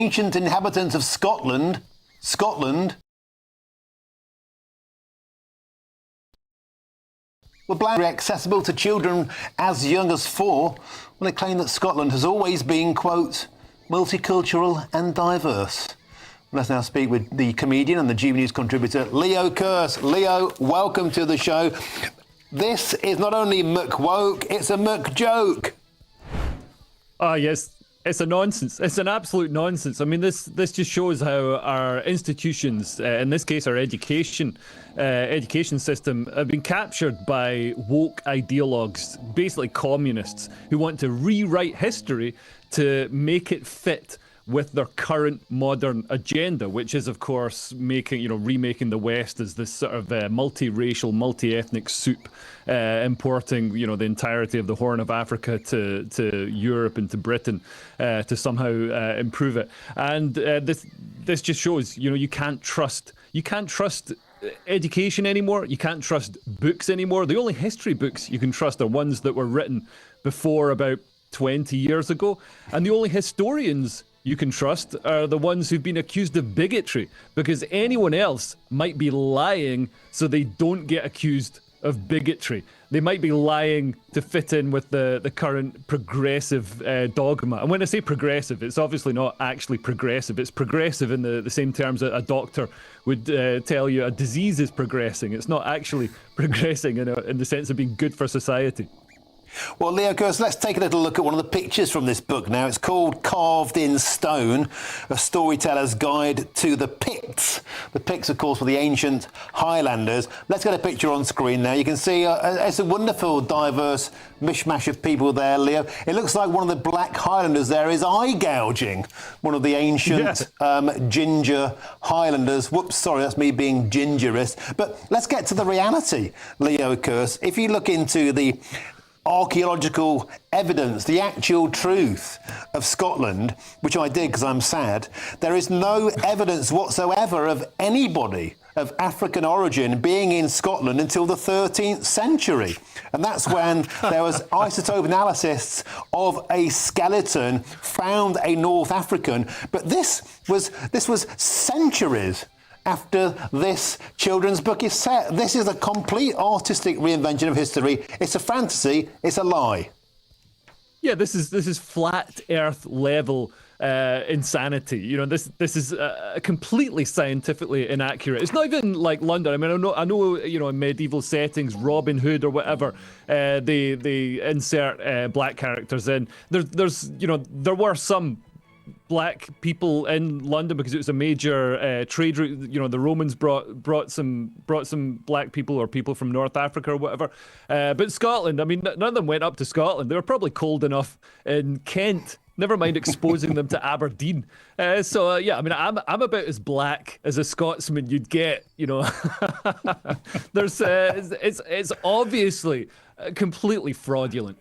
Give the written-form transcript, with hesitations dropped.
ancient inhabitants of Scotland were blind, accessible to children as young as 4. Well, they claim that Scotland has always been, quote, multicultural and diverse. Let's now speak with the comedian and the GB News contributor, Leo Kearse. Leo, welcome to the show. This is not only McWoke, it's a McJoke. Ah, yes. It's a nonsense. It's an absolute nonsense. I mean, this just shows how our institutions, in this case our education system, have been captured by woke ideologues, basically communists, who want to rewrite history to make it fit with their current modern agenda, which is, of course, remaking the West as this sort of multiracial, multi-ethnic soup, importing, the entirety of the Horn of Africa to Europe and to Britain to somehow improve it. And this just shows, you can't trust education anymore. You can't trust books anymore. The only history books you can trust are ones that were written before about 20 years ago, and the only historians you can trust are the ones who've been accused of bigotry, because anyone else might be lying so they don't get accused of bigotry. They might be lying to fit in with the current progressive dogma. And when I say progressive, it's obviously not actually progressive. It's progressive in the same terms that a doctor would tell you a disease is progressing. It's not actually progressing in the sense of being good for society. Well, Leo Kearse, let's take a little look at one of the pictures from this book now. It's called Carved in Stone, A Storyteller's Guide to the Picts. The Picts, of course, were the ancient Highlanders. Let's get a picture on screen now. You can see it's a wonderful, diverse mishmash of people there, Leo. It looks like one of the Black Highlanders there is eye gouging one of the ancient ginger Highlanders. Whoops, sorry, that's me being gingerist. But let's get to the reality, Leo Kearse. If you look into the archaeological evidence, the actual truth of Scotland, which I did because I'm sad, there is no evidence whatsoever of anybody of African origin being in Scotland until the 13th century. And that's when there was isotope analysis of a skeleton, found a North African. But this was centuries after this children's book is set. This is a complete artistic reinvention of history. It's a fantasy. It's a lie. Yeah, this is flat Earth level insanity. This is completely scientifically inaccurate. It's not even like London. I mean, I know. In medieval settings, Robin Hood or whatever, they insert black characters in. There were some black people in London because it was a major trade route. The Romans brought some black people or people from North Africa or whatever. But Scotland, I mean, none of them went up to Scotland. They were probably cold enough in Kent. Never mind exposing them to Aberdeen. Yeah, I mean, I'm about as black as a Scotsman you'd get. There's it's obviously completely fraudulent.